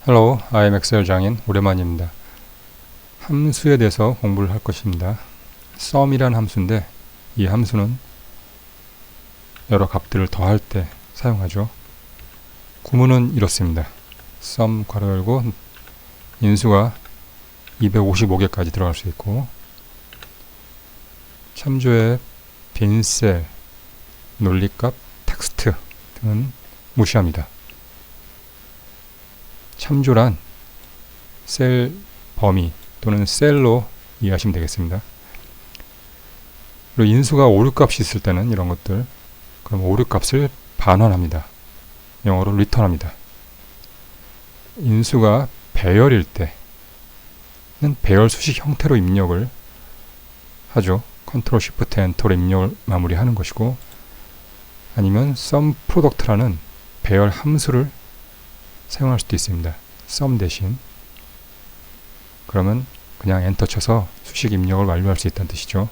Hello, I'm 엑셀 장인 오랜만입니다. 함수에 대해서 공부를 할 것입니다. sum이란 함수인데 이 함수는 여러 값들을 더할 때 사용하죠. 구문은 이렇습니다. sum 괄호 열고 인수가 255개까지 들어갈 수 있고 참조의 빈셀, 논리값, 텍스트 등은 무시합니다. 참조란 셀 범위 또는 셀로 이해하시면 되겠습니다. 그리고 인수가 오류값이 있을 때는 이런 것들, 그럼 오류값을 반환합니다. 영어로 return합니다. 인수가 배열일 때는 배열 수식 형태로 입력을 하죠. 컨트롤 쉬프트 엔터로 입력을 마무리하는 것이고, 아니면 sum product라는 배열 함수를 사용할 수도 있습니다. sum 대신. 그러면 그냥 엔터 쳐서 수식 입력을 완료할 수 있다는 뜻이죠.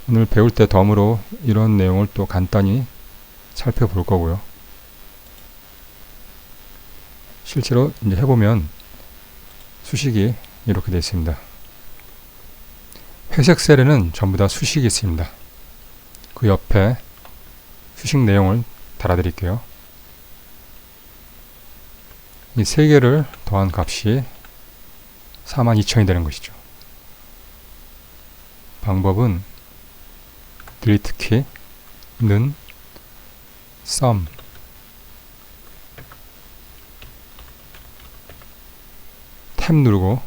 오늘 배울 때 덤으로 이런 내용을 또 간단히 살펴볼 거고요. 실제로 이제 해보면 수식이 이렇게 되어 있습니다. 회색 셀에는 전부 다 수식이 있습니다. 그 옆에 수식 내용을 달아드릴게요. 이 세 개를 더한 값이 42,000이 되는 것이죠. 방법은 delete 키는 sum 탭 누르고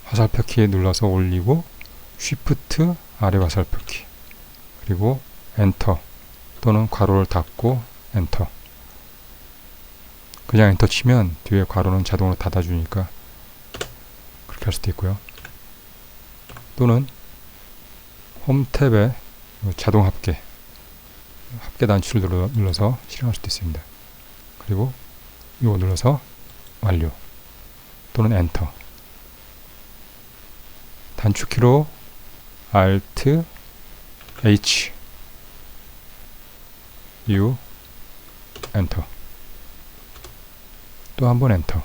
화살표 키 눌러서 올리고 쉬프트 아래 화살표 키 그리고 엔터 또는 괄호를 닫고 엔터. 그냥 엔터 치면 뒤에 괄호는 자동으로 닫아주니까 그렇게 할 수도 있고요. 또는 홈 탭에 자동 합계 단추를 눌러서 실행할 수도 있습니다. 그리고 이거 눌러서 완료 또는 엔터. 단축키로 Alt H U 엔터. 또 한 번 엔터.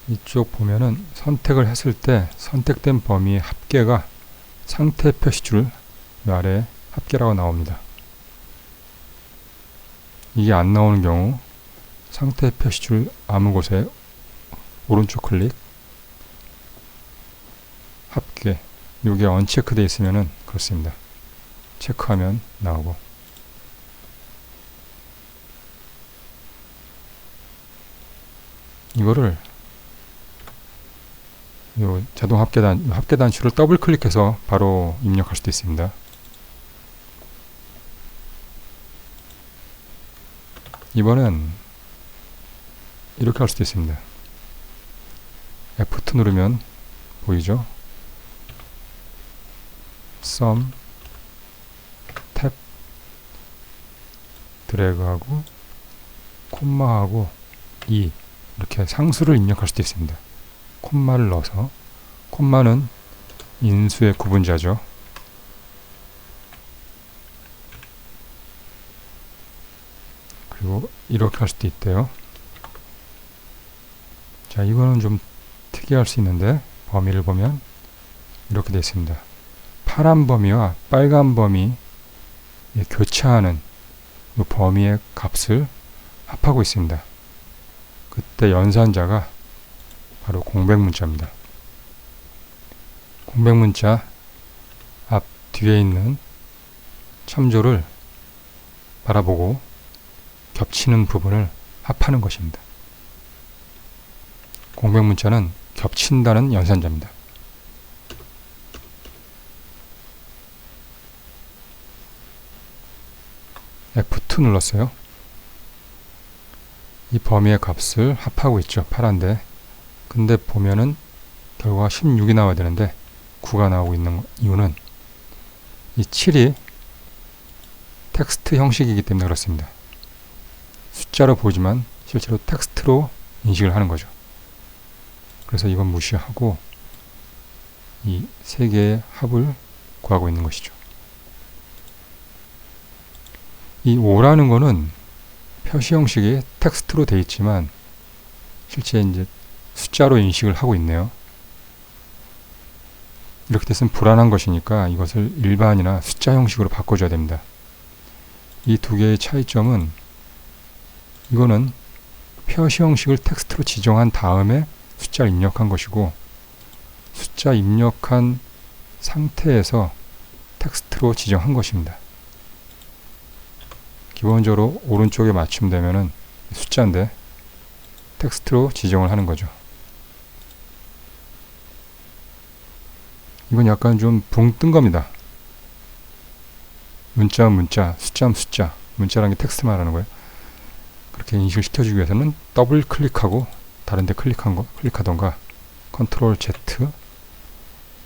이쪽 보면은 선택을 했을 때 선택된 범위의 합계가 상태 표시줄 아래에 합계라고 나옵니다. 이게 안 나오는 경우 상태 표시줄 아무 곳에 오른쪽 클릭 합계 이게 언체크되어 있으면은 그렇습니다. 체크하면 나오고 이거를 요 자동 합계 단추를 더블 클릭해서 바로 입력할 수도 있습니다. 이번엔 이렇게 할 수도 있습니다. F2 누르면 보이죠? sum 탭 드래그하고 콤마하고 2 이렇게 상수를 입력할 수도 있습니다. 콤마를 넣어서 콤마는 인수의 구분자죠. 그리고 이렇게 할 수도 있대요. 자, 이거는 좀 특이할 수 있는데 범위를 보면 이렇게 되어 있습니다. 파란 범위와 빨간 범위 교차하는 이 범위의 값을 합하고 있습니다. 그때 연산자가 바로 공백문자입니다. 공백문자 앞 뒤에 있는 참조를 바라보고 겹치는 부분을 합하는 것입니다. 공백문자는 겹친다는 연산자입니다. F2 눌렀어요. 이 범위의 값을 합하고 있죠. 파란데. 근데 보면은 결과가 16이 나와야 되는데 9가 나오고 있는 이유는 이 7이 텍스트 형식이기 때문에 그렇습니다. 숫자로 보이지만 실제로 텍스트로 인식을 하는 거죠. 그래서 이건 무시하고 이 세 개의 합을 구하고 있는 것이죠. 이 5라는 거는 표시 형식이 텍스트로 되어 있지만 실제 이제 숫자로 인식을 하고 있네요. 이렇게 됐으면 불안한 것이니까 이것을 일반이나 숫자 형식으로 바꿔줘야 됩니다. 이 두 개의 차이점은, 이거는 표시 형식을 텍스트로 지정한 다음에 숫자를 입력한 것이고, 숫자 입력한 상태에서 텍스트로 지정한 것입니다. 기본적으로 오른쪽에 맞춤되면은 숫자인데 텍스트로 지정을 하는 거죠. 이건 약간 좀 붕 뜬 겁니다. 문자는 문자, 숫자는 숫자. 문자라는 게 텍스트 말하는 거예요. 그렇게 인식을 시켜주기 위해서는 더블 클릭하고 다른 데 클릭하던가 컨트롤 Z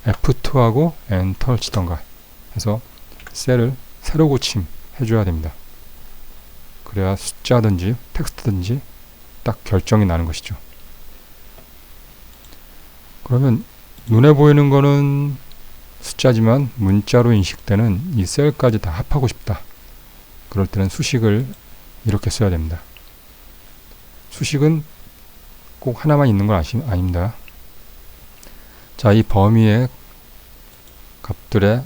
F2하고 엔터를 치던가 해서 셀을 세로 고침 해줘야 됩니다. 그래야 숫자든지 텍스트든지 딱 결정이 나는 것이죠. 그러면 눈에 보이는 거는 숫자지만 문자로 인식되는 이 셀까지 다 합하고 싶다. 그럴 때는 수식을 이렇게 써야 됩니다. 수식은 꼭 하나만 있는 건 아닙니다. 자, 이 범위의 값들의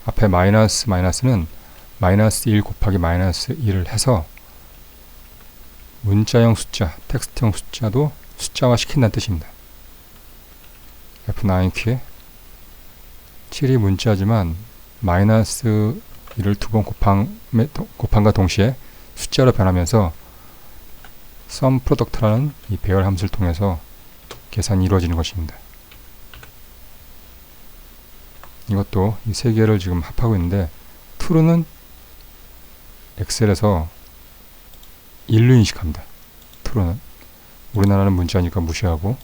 앞에 마이너스는 마이너스 1 곱하기 마이너스 1을 해서 문자형 숫자, 텍스트형 숫자도 숫자화 시킨다는 뜻입니다. F9 키에 7이 문자지만 마이너스 1을 두 번 곱함과 동시에 숫자로 변하면서 sum product라는 이 배열 함수를 통해서 계산이 이루어지는 것입니다. 이것도 이 세 개를 지금 합하고 있는데 true는 엑셀에서 1로 인식합니다. true는 우리나라는 문자니까 무시하고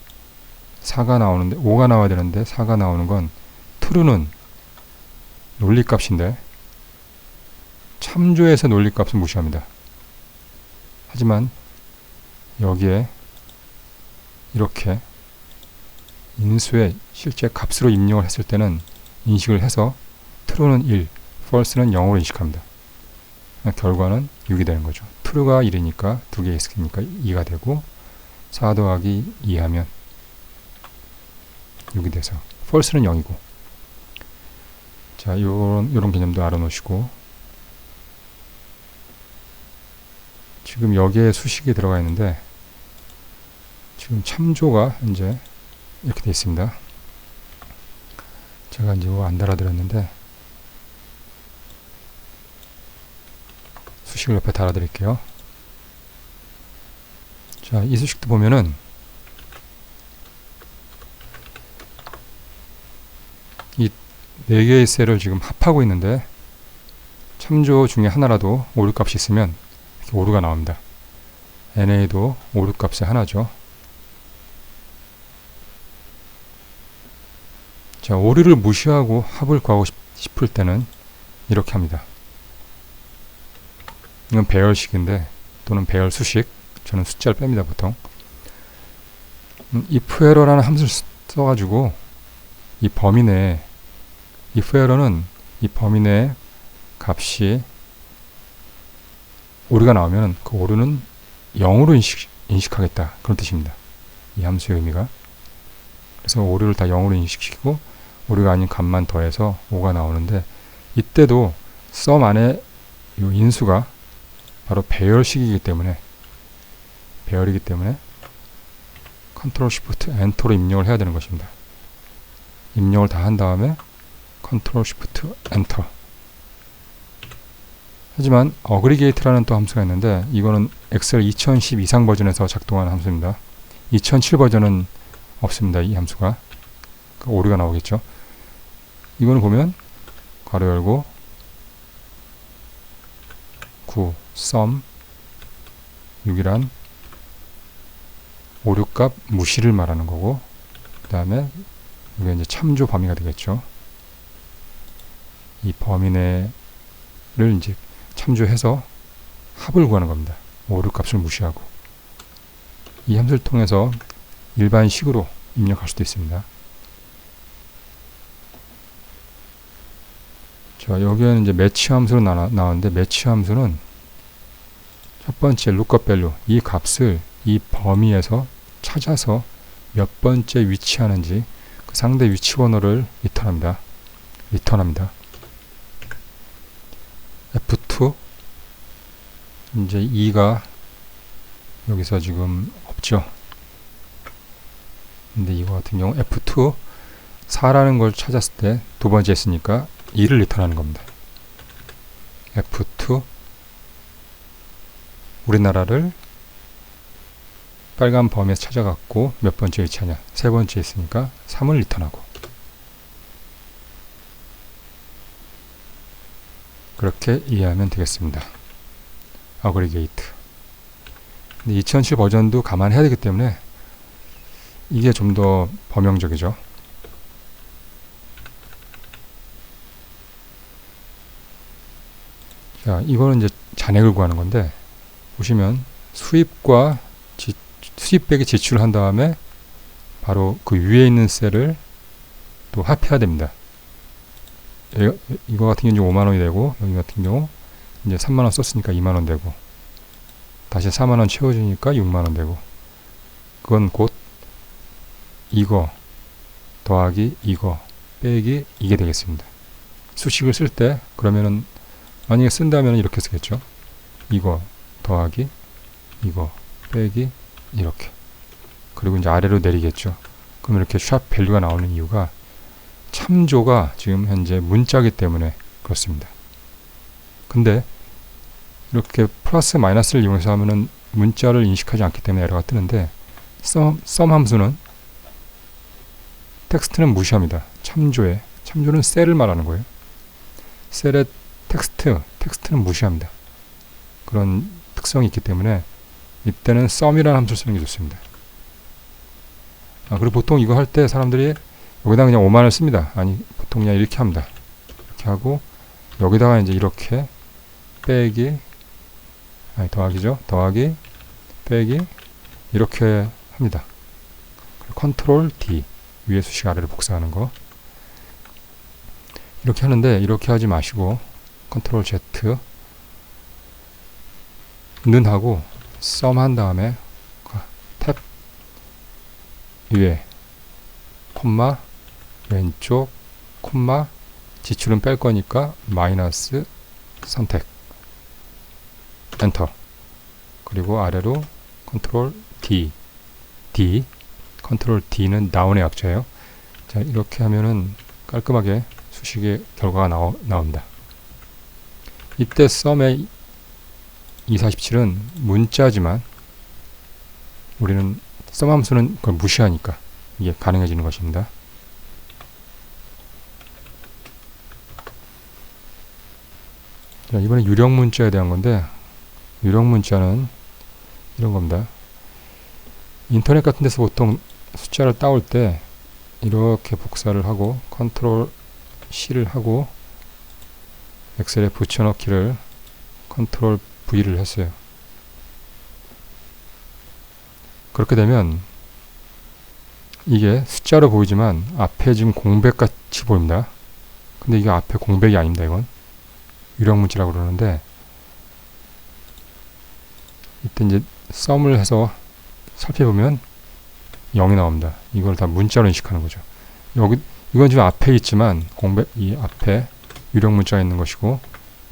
4가 나오는데 5가 나와야 되는데 4가 나오는 건 true는 논리값인데 참조에서 논리값은 무시합니다. 하지만 여기에 이렇게 인수의 실제 값으로 입력을 했을 때는 인식을 해서 true는 1, false는 0으로 인식합니다. 결과는 6이 되는 거죠. true가 1이니까 두 개 있으니까 2가 되고 4 더하기 2 하면 6이 돼서 false는 0이고, 자, 요런 개념도 알아놓으시고, 지금 여기에 수식이 들어가 있는데 지금 참조가 이제 이렇게 되어 있습니다. 제가 이제 안 달아드렸는데 수식을 옆에 달아드릴게요. 자, 이 수식도 보면은 이 4개의 셀을 지금 합하고 있는데 참조 중에 하나라도 오류 값이 있으면 이렇게 오류가 나옵니다. NA도 오류 값의 하나죠. 자, 오류를 무시하고 합을 구하고 싶을 때는 이렇게 합니다. 이건 배열식인데 또는 배열 수식, 저는 숫자를 뺍니다 보통. if error라는 함수를 써가지고 이 범위 내에, if error는 이 범위 내에 값이 오류가 나오면 그 오류는 0으로 인식하겠다, 그런 뜻입니다. 이 함수의 의미가. 그래서 오류를 다 0으로 인식시키고 오류가 아닌 값만 더해서 5가 나오는데, 이때도 sum 안에 이 인수가 바로 배열식이기 때문에, 배열이기 때문에 컨트롤 쉬프트 엔터로 입력을 해야 되는 것입니다. 입력을 다 한 다음에 컨트롤 쉬프트 엔터. 하지만 어그리게이트라는 또 함수가 있는데 이거는 엑셀 2010 이상 버전에서 작동하는 함수입니다. 2007 버전은 없습니다. 이 함수가. 오류가 나오겠죠. 이거는 보면 괄호 열고 9 sum 6이란 오류값 무시를 말하는 거고, 그 다음에 이게 이제 참조 범위가 되겠죠. 이 범위 내를 이제 참조해서 합을 구하는 겁니다. 오류값을 무시하고. 이 함수를 통해서 일반식으로 입력할 수도 있습니다. 자, 여기에는 이제 매치 함수로 나왔는데, 매치 함수는 첫 번째 lookup value, 이 값을 이 범위에서 찾아서 몇 번째 위치하는지 그 상대 위치 번호를 리턴합니다. F2 이제 2가 여기서 지금 없죠. 근데 이거 같은 경우 F2 4라는 걸 찾았을 때 두 번째 했으니까 2를 리턴하는 겁니다. F2 우리나라를 빨간 범위에서 찾아갔고 몇 번째 위치하냐, 세 번째 있으니까 3을 리턴하고, 그렇게 이해하면 되겠습니다. 어그리게이트. 근데 2007 버전도 감안해야 되기 때문에 이게 좀 더 범용적이죠. 자, 이거는 이제 잔액을 구하는 건데, 보시면 수입백에 지출을 한 다음에 바로 그 위에 있는 셀을 또 합해야 됩니다. 이거 같은 경우 5만원이 되고, 여기 같은 경우 이제 3만원 썼으니까 2만원 되고, 다시 4만원 채워주니까 6만원 되고, 그건 곧 이거 더하기 이거 빼기 이게 되겠습니다. 수식을 쓸 때 그러면은 만약에 쓴다면 이렇게 쓰겠죠. 이거 더하기 이거 빼기 이렇게, 그리고 이제 아래로 내리겠죠. 그럼 이렇게 샵 밸류가 나오는 이유가 참조가 지금 현재 문자이기 때문에 그렇습니다. 근데 이렇게 플러스 마이너스를 이용해서 하면은 문자를 인식하지 않기 때문에 에러가 뜨는데, sum 함수는 텍스트는 무시합니다. 참조는 셀을 말하는 거예요. 셀의 텍스트는 무시합니다. 그런 특성이 있기 때문에 이때는 sum이라는 함수를 쓰는 게 좋습니다. 그리고 보통 이거 할 때 사람들이 여기다 그냥 5만을 씁니다. 아니, 보통 그냥 이렇게 합니다. 이렇게 하고 여기다가 이제 이렇게 빼기, 더하기죠. 더하기 빼기 이렇게 합니다. 컨트롤 D, 위에 수식 아래를 복사하는 거 이렇게 하는데, 이렇게 하지 마시고 컨트롤 Z 는 하고 sum 한 다음에 탭 위에 콤마 왼쪽 콤마 지출은 뺄 거니까 마이너스 선택 엔터, 그리고 아래로 컨트롤 D 컨트롤 D는 다운의 약자예요. 자, 이렇게 하면은 깔끔하게 수식의 결과가 나옵니다. 이때 sum의 247은 문자지만 우리는 sum 함수는 그걸 무시하니까 이게 가능해지는 것입니다. 자, 이번에 유령 문자에 대한 건데, 유령 문자는 이런 겁니다. 인터넷 같은 데서 보통 숫자를 따올 때 이렇게 복사를 하고 컨트롤 C를 하고 엑셀에 붙여넣기를 컨트롤 V를 했어요. 그렇게 되면 이게 숫자로 보이지만 앞에 지금 공백같이 보입니다. 근데 이게 앞에 공백이 아닙니다. 이건 유령 문자라고 그러는데, 이때 이제 sum을 해서 살펴보면 0이 나옵니다. 이걸 다 문자로 인식하는 거죠. 이건 지금 앞에 있지만 이 앞에 유령 문자가 있는 것이고,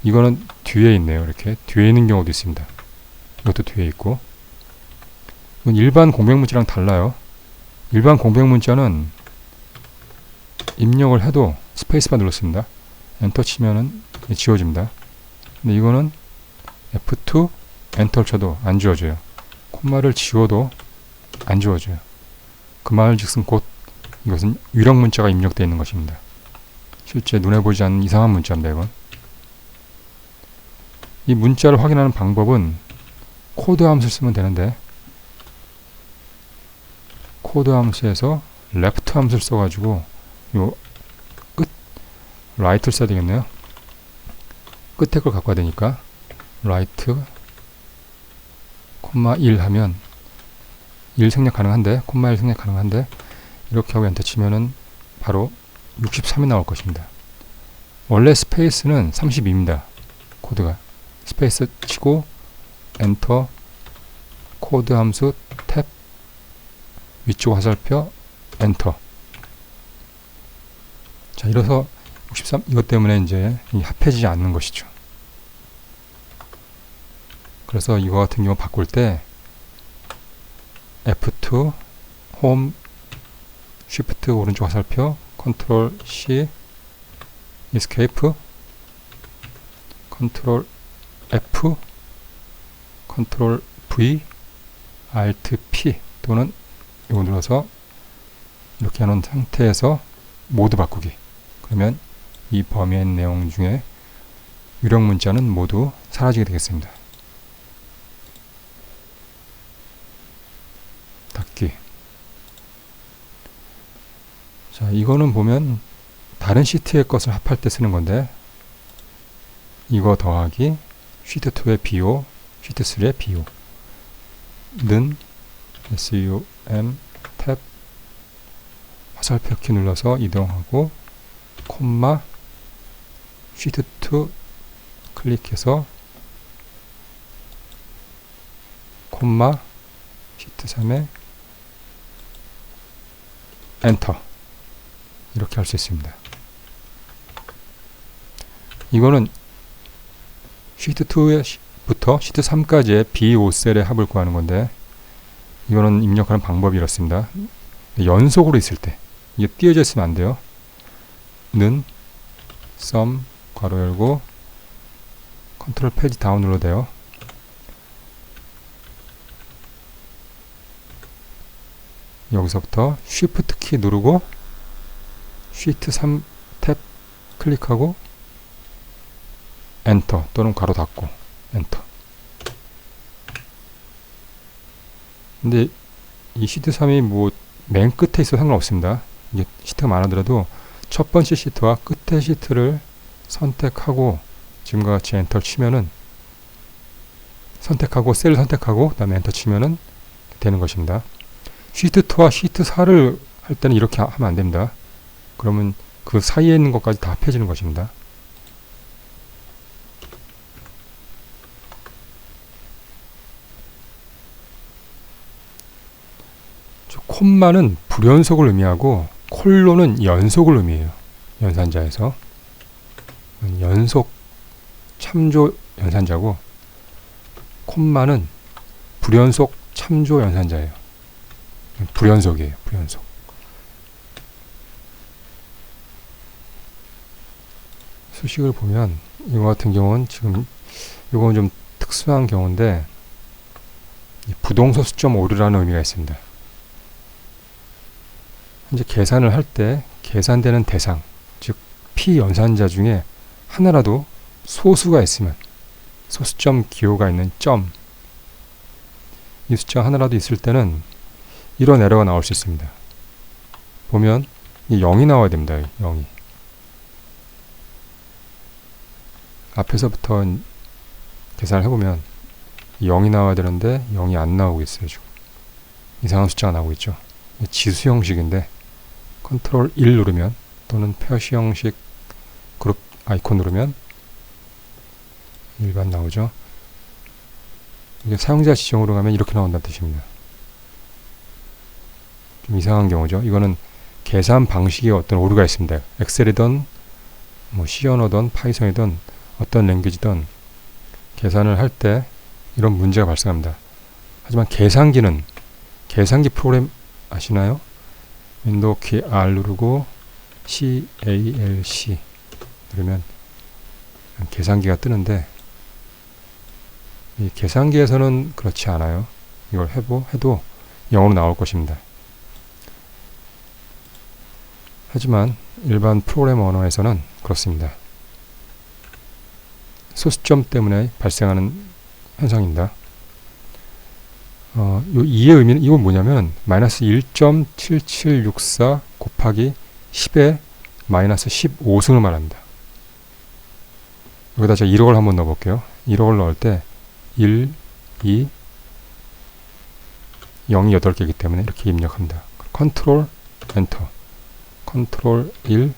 이거는 뒤에 있네요. 이렇게 뒤에 있는 경우도 있습니다. 이것도 뒤에 있고, 이건 일반 공백 문자랑 달라요. 일반 공백 문자는 입력을 해도 스페이스바 눌렀습니다. 엔터 치면은 지워집니다. 근데 이거는 F2 엔터를 쳐도 안 지워져요. 콤마를 지워도 안 지워져요. 그 말 즉슨 곧 이것은 유령 문자가 입력되어 있는 것입니다. 실제 눈에 보이지 않는 이상한 문자입니다. 이건. 이 문자를 확인하는 방법은 코드 함수를 쓰면 되는데, 코드 함수에서 left 함수를 써가지고 요 끝 right를 써야 되겠네요. 끝에 걸 갖고 와야 되니까 right, 1 하면 1 생략 가능한데, 1 생략 가능한데, 이렇게 하고 엔터 치면은 바로 63이 나올 것입니다. 원래 스페이스는 32입니다. 코드가 스페이스 치고 엔터, 코드 함수 탭, 위쪽 화살표 엔터. 자, 이래서 63 이것 때문에 이제 합해지지 않는 것이죠. 그래서 이거 같은 경우 바꿀 때 F2 홈 쉬프트 오른쪽 화살표 컨트롤 C 이스케이프 컨트롤 F 컨트롤 V Alt P 또는 이거 눌러서 이렇게 하는 상태에서 모두 바꾸기. 그러면 이 범위의 내용 중에 유령 문자는 모두 사라지게 되겠습니다. 닫기. 자, 이거는 보면 다른 시트의 것을 합할 때 쓰는 건데 이거 더하기 시트2의 BO, 시트3의 BO 는 SUM 탭 화살표 키 눌러서 이동하고 콤마 시트2 클릭해서 콤마 시트3에 엔터 이렇게 할 수 있습니다. 이거는 시트2부터 시트3까지의 B5셀의 합을 구하는 건데 이거는 입력하는 방법이 이렇습니다. 연속으로 있을 때 이게 띄어져 있으면 안 돼요. 는 sum 괄호 열고 컨트롤 페이지 다운 눌러도 돼요. 여기서부터 쉬프트 키 누르고 시트 3 탭 클릭하고 엔터 또는 괄호 닫고 엔터. 근데 이 시트 3이 뭐 맨 끝에 있어도 상관없습니다. 이게 시트가 많아더라도 첫 번째 시트와 끝의 시트를 선택하고 지금과 같이 엔터 치면은 선택하고 셀을 선택하고 그 다음에 엔터 치면은 되는 것입니다. 시트 2와 시트 4를 할 때는 이렇게 하면 안 됩니다. 그러면 그 사이에 있는 것까지 다 합해지는 것입니다. 콤마는 불연속을 의미하고 콜론은 연속을 의미해요. 연산자에서 연속 참조 연산자고 콤마는 불연속 참조 연산자예요. 불연속이에요. 불연속. 수식을 보면 이거 같은 경우는 지금 이건 좀 특수한 경우인데 부동소 수점 오류라는 의미가 있습니다. 현재 계산을 할 때 계산되는 대상, 즉 P연산자 중에 하나라도 소수가 있으면 소수점 기호가 있는 점, 이 숫자 하나라도 있을 때는 이런 에러가 나올 수 있습니다. 보면 0이 나와야 됩니다. 0이. 앞에서부터 계산을 해보면 0이 나와야 되는데 0이 안 나오고 있어요. 지금 이상한 숫자가 나오고 있죠. 지수 형식인데 컨트롤 1 누르면 또는 표시 형식 그룹 아이콘 누르면 일반 나오죠. 이게 사용자 지정으로 가면 이렇게 나온다는 뜻입니다. 좀 이상한 경우죠. 이거는 계산 방식에 어떤 오류가 있습니다. 엑셀이든 뭐 C 언어든 파이썬이든 어떤 랭귀지든 계산을 할 때 이런 문제가 발생합니다. 하지만 계산기 프로그램 아시나요? 윈도우 키 R 누르고 CALC 누르면 계산기가 뜨는데 이 계산기에서는 그렇지 않아요. 이걸 해도 0으로 나올 것입니다. 하지만 일반 프로그램 언어에서는 그렇습니다. 소수점 때문에 발생하는 현상입니다. 요 2의 의미는 이건 뭐냐면 마이너스 1.7764 곱하기 10의 마이너스 15승을 말합니다. 여기다 제가 1억을 한번 넣어볼게요. 1억을 넣을 때 1, 2, 0이 8개이기 때문에 이렇게 입력합니다. 컨트롤 엔터 컨트롤 1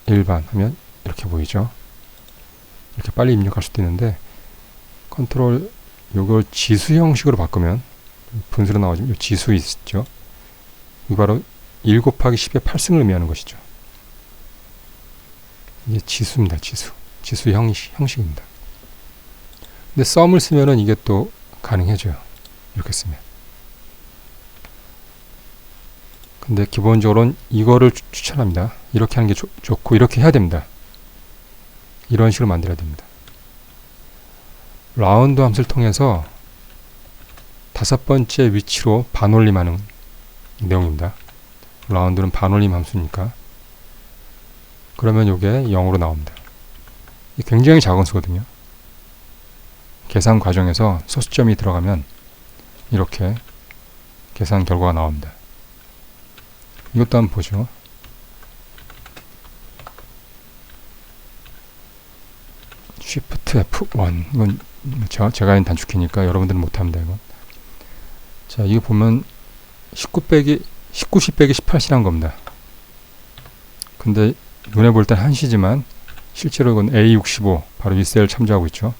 일반 하면 이렇게 보이죠. 이렇게 빨리 입력할 수도 있는데 컨트롤 요걸 지수 형식으로 바꾸면 분수로 나오지만 요 지수 있죠. 이거 바로 1 곱하기 10의 8승을 의미하는 것이죠. 이게 지수입니다. 지수 형식입니다. 근데 썸을 쓰면은 이게 또 가능해져요. 이렇게 쓰면. 근데 기본적으로는 이거를 추천합니다. 이렇게 하는 게 좋고 이렇게 해야 됩니다. 이런 식으로 만들어야 됩니다. 라운드 함수를 통해서 5번째 위치로 반올림하는 내용입니다. 라운드는 반올림 함수니까. 그러면 이게 0으로 나옵니다. 이게 굉장히 작은 수거든요. 계산 과정에서 소수점이 들어가면 이렇게 계산 결과가 나옵니다. 이것도 한번 보죠. Shift F1 이건 제가 하는 단축키니까 여러분들은 못합니다. 이건. 자, 이거 보면 19 10 빼기 18이란 겁니다. 근데 눈에 볼 땐 한시지만 실제로 이건 A65 바로 이 셀을 참조하고 있죠.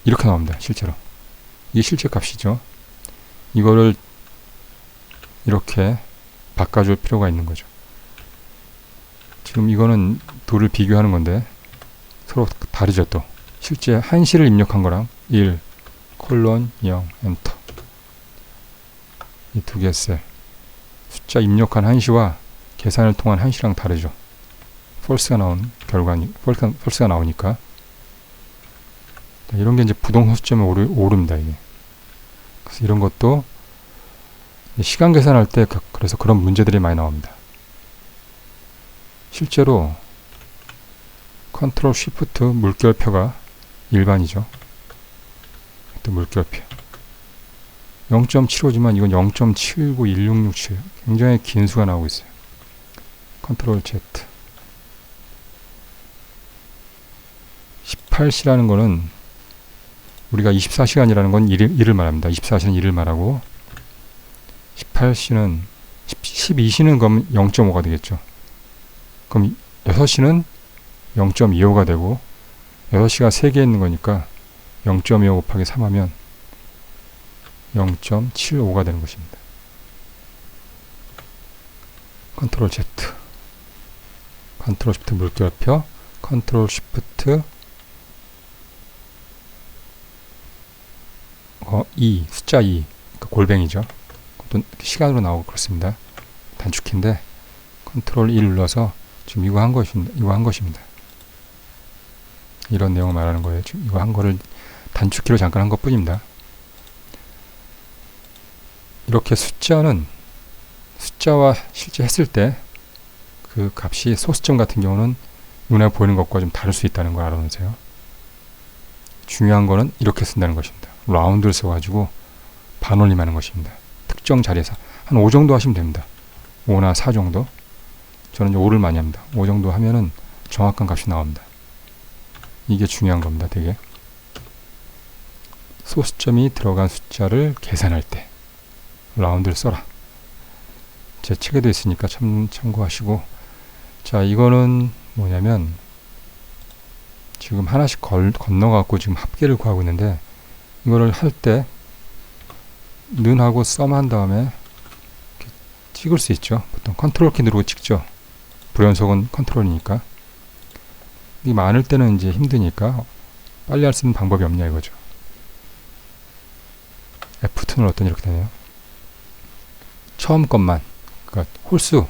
이렇게 나옵니다. 실제로. 이게 실제 값이죠. 이거를 이렇게 바꿔줄 필요가 있는 거죠. 지금 이거는 둘을 비교하는 건데 서로 다르죠. 또 실제 한시를 입력한 거랑 1 콜론 0 엔터 이 두 개의 셀 숫자 입력한 한시와 계산을 통한 한시랑 다르죠. false가 나온 결과니 false가 나오니까 이런 게 이제 부동 소수점에 오릅니다. 이게. 그래서 이런 것도 시간 계산할 때 그래서 그런 문제들이 많이 나옵니다. 실제로 컨트롤 쉬프트 물결표가 일반이죠. 또 물결표 0.75지만 이건 0.791667 굉장히 긴 수가 나오고 있어요. 컨트롤 Z 18시라는 거는 우리가 24시간이라는 건 일을 말합니다. 24시는 일을 말하고 18시는 12시는 그럼 0.5가 되겠죠. 그럼 6시는 0.25가 되고 6시가 3개 있는 거니까 0.25 곱하기 3 하면 0.75가 되는 것입니다. 컨트롤 Z 컨트롤 쉬프트 물결표 컨트롤 쉬프트 2 숫자 2 그러니까 골뱅이죠. 또 시간으로 나오고 그렇습니다. 단축키인데 컨트롤 2 눌러서 지금 이거 한 것입니다. 이런 내용을 말하는 거예요. 지금 이거 한 거를 단축키로 잠깐 한 것 뿐입니다. 이렇게 숫자와 실제 했을 때 그 값이 소수점 같은 경우는 눈에 보이는 것과 좀 다를 수 있다는 걸 알아놓으세요. 중요한 거는 이렇게 쓴다는 것입니다. 라운드를 써가지고 반올림하는 것입니다. 특정 자리에서 한 5 정도 하시면 됩니다. 5나 4 정도. 저는 5를 많이 합니다. 5 정도 하면은 정확한 값이 나옵니다. 이게 중요한 겁니다. 되게 소수점이 들어간 숫자를 계산할 때 라운드를 써라. 제 책에도 있으니까 참고하시고. 자, 이거는 뭐냐면 지금 하나씩 건너갖고 지금 합계를 구하고 있는데 이거를 할 때 는하고 썸 한 다음에 찍을 수 있죠. 보통 컨트롤 키 누르고 찍죠. 불연속은 컨트롤이니까. 이 많을 때는 이제 힘드니까 빨리 할 수 있는 방법이 없냐 이거죠. F2 눌렀더니 이렇게 되네요. 처음 것만 그러니까 홀수.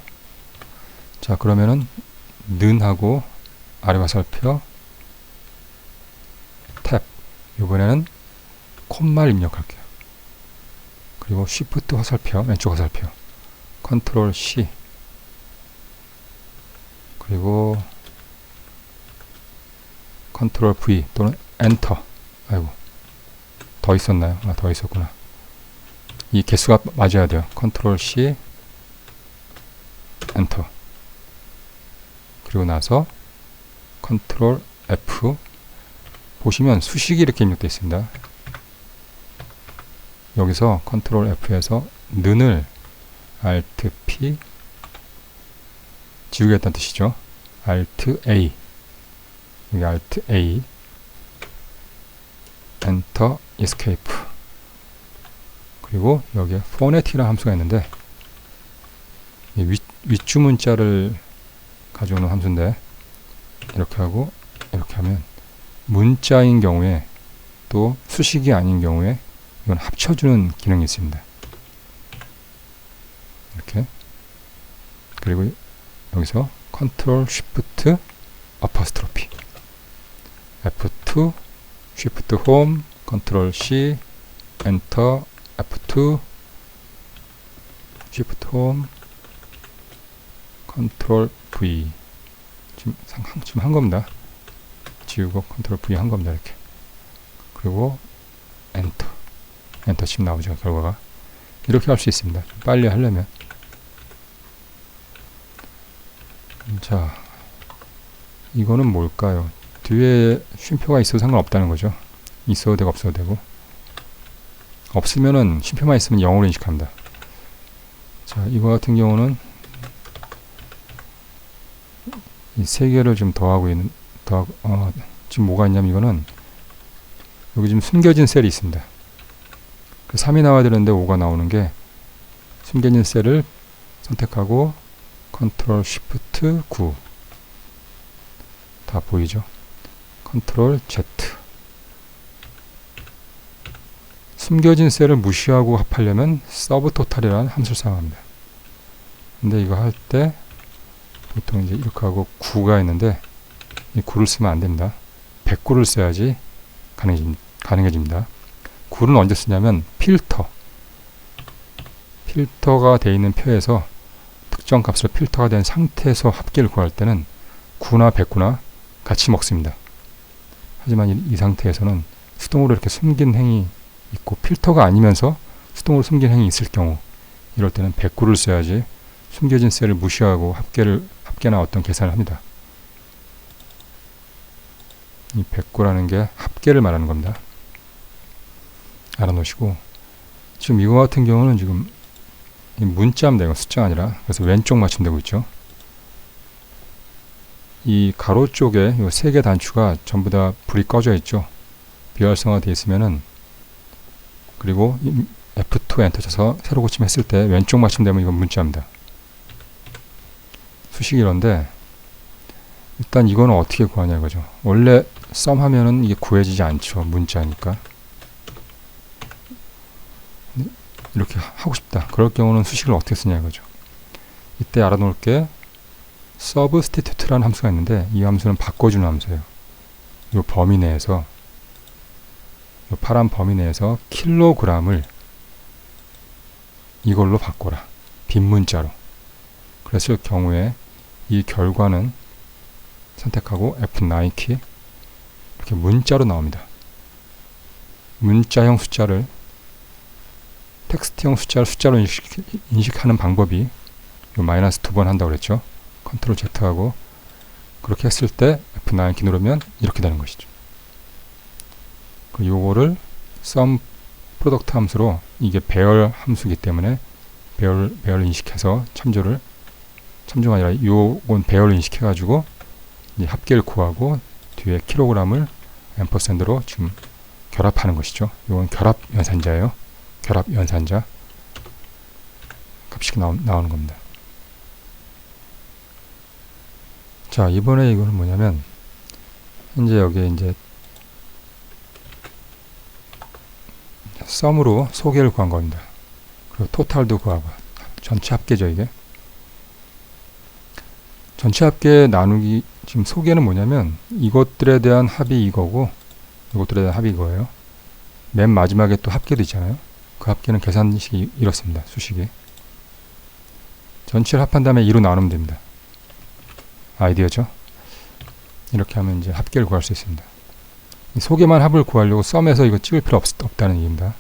자, 그러면은 는하고 아래 화살표 탭 이번에는 콤마를 입력할게요. 그리고 쉬프트 화살표 왼쪽 화살표 컨트롤 C 그리고 컨트롤 V 또는 엔터. 아이고 더 있었나요? 아, 더 있었구나. 이 개수가 맞아야 돼요. 컨트롤 C 엔터. 그리고 나서 컨트롤 F 보시면 수식이 이렇게 입력되어 있습니다. 여기서 컨트롤 F에서 는을 Alt P 지우겠다는 뜻이죠. Alt A 여기 Alt A 엔터 에스케이프. 그리고 여기에 포네틱이라는 함수가 있는데 윗줄 문자를 가져오는 함수인데 이렇게 하고 이렇게 하면 문자인 경우에 또 수식이 아닌 경우에 이건 합쳐주는 기능이 있습니다. 이렇게. 그리고 여기서 컨트롤 쉬프트 어퍼스트로피 F2 쉬프트 홈 컨트롤 C 엔터 F2 쉬프트 홈 컨트롤 V 지금 한 겁니다. 지우고 컨트롤 V 한 겁니다. 이렇게. 그리고 엔터 치면 나오죠. 결과가. 이렇게 할 수 있습니다. 좀 빨리 하려면. 자, 이거는 뭘까요? 뒤에 쉼표가 있어도 상관없다는 거죠. 있어도 되고 없어도 되고. 없으면은 쉼표만 있으면 0으로 인식합니다. 자, 이거 같은 경우는 이 세 개를 좀 지금 뭐가 있냐면 이거는 여기 지금 숨겨진 셀이 있습니다. 3이 나와야 되는데 5가 나오는 게 숨겨진 셀을 선택하고 컨트롤 쉬프트 9 다 보이죠? 컨트롤 Z 숨겨진 셀을 무시하고 합하려면 서브 토탈이라는 함수를 사용합니다. 근데 이거 할 때 보통 이제 이렇게 하고 9가 있는데 이 9를 쓰면 안 됩니다. 109를 써야지 가능해집니다. 9는 언제 쓰냐면 필터가 되어 있는 표에서 특정 값으로 필터가 된 상태에서 합계를 구할 때는 9나 109나 같이 먹습니다. 하지만 이 상태에서는 수동으로 이렇게 숨긴 행이 있고 필터가 아니면서 수동으로 숨긴 행이 있을 경우 이럴 때는 109를 써야지 숨겨진 셀을 무시하고 합계나 어떤 계산을 합니다. 이 109라는 게 합계를 말하는 겁니다. 알아놓으시고 지금 이거 같은 경우는 지금 이 문자입니다. 이건 숫자가 아니라. 그래서 왼쪽 맞춤되고 있죠. 이 가로 쪽에 이 세 개 단추가 전부 다 불이 꺼져 있죠. 비활성화되어 있으면은 그리고 F2 엔터 쳐서 세로 고침했을 때 왼쪽 맞춤되면 이건 문자입니다. 수식이 이런데 일단 이거는 어떻게 구하냐 이거죠. 원래 썸 하면은 이게 구해지지 않죠. 문자니까. 이렇게 하고 싶다. 그럴 경우는 수식을 어떻게 쓰냐 이거죠. 이때 알아놓을 게 substitute라는 함수가 있는데 이 함수는 바꿔주는 함수예요. 이 범위 내에서 이 파란 범위 내에서 킬로그램을 이걸로 바꿔라. 빈 문자로. 그랬을 경우에 이 결과는 선택하고 F9 키 이렇게 문자로 나옵니다. 문자형 숫자를 텍스트형 숫자로 인식하는 방법이 요 마이너스 2번 한다고 그랬죠. 컨트롤 Z하고 그렇게 했을 때 F9 키 누르면 이렇게 되는 것이죠. 그리고 요거를 sum 프로덕트 함수로 이게 배열 함수이기 때문에 배열을 인식해서 참조가 아니라 요건 배열을 인식해 가지고 이제 합계를 구하고 뒤에 킬로그램을 앰퍼샌드로 지금 결합하는 것이죠. 요건 결합 연산자예요. 결합 연산자 값이 나오는 겁니다. 자, 이번에 이거는 뭐냐면 현재 여기에 이제 썸으로 소개를 구한 겁니다. 그리고 토탈도 구하고 전체 합계죠. 이게 전체 합계 나누기 지금 소개는 뭐냐면 이것들에 대한 합이 이거고 이것들에 대한 합이 이거예요. 맨 마지막에 또 합계도 있잖아요. 그 합계는 계산식이 이렇습니다. 수식이 전체를 합한 다음에 2로 나누면 됩니다. 아이디어죠. 이렇게 하면 이제 합계를 구할 수 있습니다. 이 소개만 합을 구하려고 썸에서 이거 찍을 필요 없다는 얘기입니다.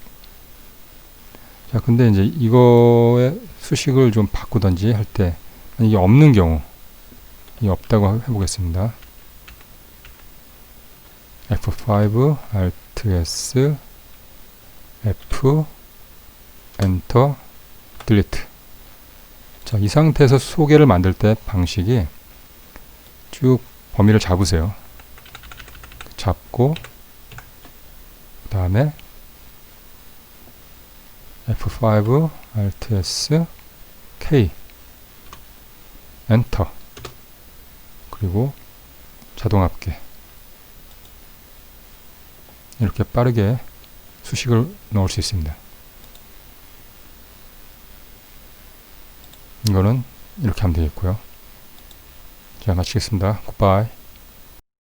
자, 근데 이제 이거의 수식을 좀 바꾸던지 할 때 이게 없는 경우 이 없다고 해보겠습니다. F5 Alt S F 엔터 딜리트. 자, 이 상태에서 소개를 만들 때 방식이 쭉 범위를 잡으세요. 잡고 그 다음에 F5 Alt S K 엔터, 그리고 자동 합계. 이렇게 빠르게 수식을 넣을 수 있습니다. 이거는 이렇게 하면 되겠고요. 자, 마치겠습니다. 굿바이.